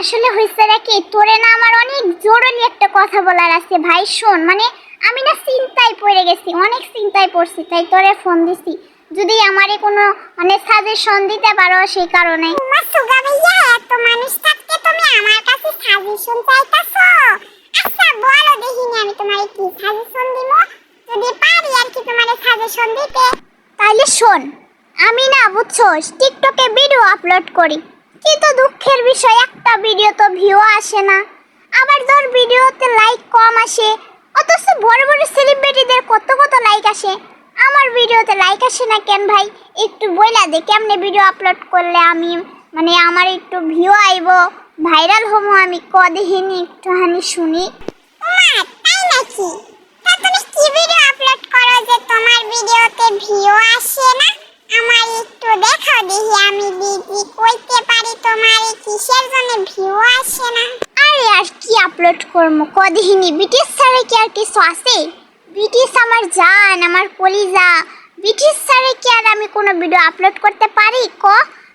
আসলে হইছে কি তোরে না আমার অনেক জরুরি একটা কথা বলার আছে ভাই শোন মানে আমি না চিন্তায় পড়ে গেছি অনেক চিন্তায় পড়ছি তাই তোরে ফোন দিছি যদি আমারে কোনো মানে সাজেশন দিতে পারো সেই কারণে সুগা ভাইয়া এত মানুষ থাকতে তুমি আমার কাছে সাজেশন চাইতাছো আচ্ছা বলো দেখিনি আমি তোমারে কি সাজেশন দিব যদি পারি আর কি তোমারে সাজেশন দিতে তাইলে শোন আমি না বুঝছস টিকটকে ভিডিও আপলোড করি কিন্তু দুঃখের বিষয় একটা ভিডিও তো ভিউ আসে না আবার ধর ভিডিওতে লাইক কম আসে অথচ বড় বড় সেলিব্রিটিদের কত কত লাইক আসে আমার ভিডিওতে লাইক আসে না কেন ভাই একটু বইলা দে কেমনে ভিডিও আপলোড করলে আমি মানে আমার একটু ভিউ আইবো ভাইরাল হবো আমি কদেহিনি একটুখানি শুনি তাই নাকি তা তুমি কি ভিডিও আপলোড করো যে তোমার ভিডিওতে ভিউ আসে না আমার একটু দেখাও দেখি আমি দিদি কইতে পারি তোমার কিসের জন্য ভিউ আসে না আরে আর কি আপলোড করবো কদেহিনি বিটিএস ছাড়া কি আর কিছু আছে বিটিএস আমার জান আমার কলিজা বিটিএস ছাড়া কি আর আমি কোনো ভিডিও আপলোড করতে পারি ক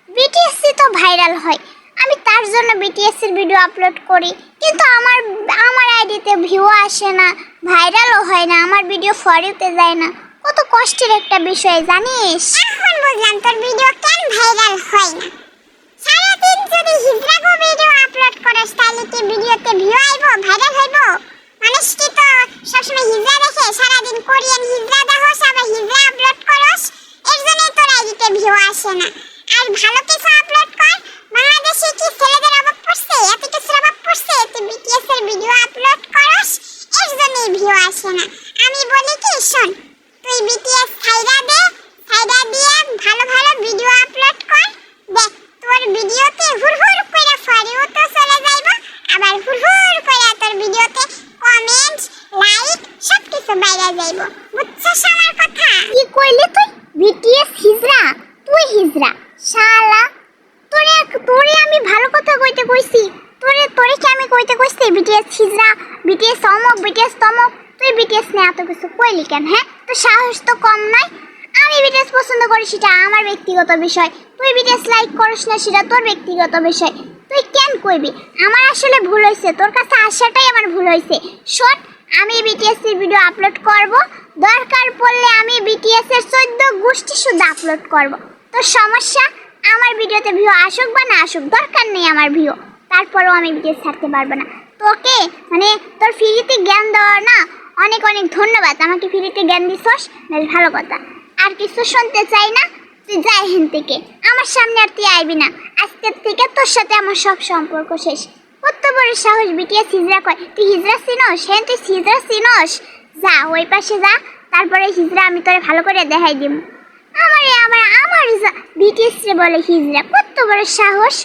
বিটিএস তো ভাইরাল হয় আমি তার জন্য বিটিএস এর ভিডিও আপলোড করি কিন্তু আমার আইডিতে ভিউ আসে না ভাইরালও হয় না আমার ভিডিও ফরিতে যায় না কত কষ্টের একটা বিষয় জানিস এখন বুঝলাম তোর ভিডিও কেন ভাইরাল হয় না সারাদিন যদি হিজড়াগো ভিডিও আপলোড করস তাহলে কি ভিডিওতে ভিউ আইবো ভাইরাল হইবো মানুষ কি তো সবসময় হিজড়া দেখে সারাদিন কোরিয়ান হিজড়া দেখোস আবার হিজড়া আপলোড করস এর জন্যই তোর আইডিতে ভিউ আসে না আর ভালো কিছু আপলোড কর বাংলাদেশে কি ছেলেদের অভাব পড়ছে এত কিছুর অভাব পড়ছে তুই বিটিএস এর ভিডিও আপলোড করস এর জন্যই ভিউ আসে না আমি বলি কি শোন তুই বিটিএস ছাইড়া দিয়ে ভালো ভালো ভিডিও আপলোড কর দেখ তোর ভিডিওতে হুড়হুড় কইরা ফরিও তো চলে যাইবো আবার হুড়হুড় কইরা তোর ভিডিওতে কমেন্ট লাইক সব কিছু বাইরে যাইবো বুঝছস আমার কথা কি কইলি তুই বিটিএস হিজড়া তুই হিজড়া শালা তোরে আমি ভালো কথা কইতে কইছি তোরে কি আমি কইতে কইছি বিটিএস হিজড়া বিটিএস অমক বিটিএস তমক তুই বিটিএস নিয়ে এত কিছু কইলি কেন হ্যাঁ তো সাহস তো কম নয় আমি বিটিএস পছন্দ করি সেটা আমার ব্যক্তিগত বিষয় তুই বিটিএস লাইক করিস না সেটা তোর ব্যক্তিগত বিষয় তুই কেন কইবি আমার আসলে ভুল হইছে তোর কাছে আসাটাই আমার ভুল হইছে শোন আমি বিটিএস এর ভিডিও আপলোড করব দরকার পড়লে আমি বিটিএস এর 14 গোষ্ঠী শুদ্ধ আপলোড করব তোর সমস্যা আমার ভিডিওতে ভিউ আসুক বা না আসুক দরকার নেই আমার ভিউ তারপরেও আমি বিটিএস ছাড়তে পারবো না তোকে মানে তোর ফ্রিতে জ্ঞান দেওয়া না অনেক অনেক ধন্যবাদ আমাকে ফ্রিতে জ্ঞান দিছস বেশ ভালো কথা আর কিছু শুনতে চাই না তুই যা এখান থেকে আমার সামনে আর তুই আইবি না আজকের থেকে তোর সাথে আমার সব সম্পর্ক শেষ কত বড় সাহস বিটিএস হিজড়া কয় তুই হিজড়া চিনস হ্যাঁ তুই হিজড়া চিনস যা ওই পাশে যা তারপরে হিজড়া আমি তোরে ভালো করে দেখাই দিব আমার বিটিএস রে বলে হিজড়া কত বড় সাহস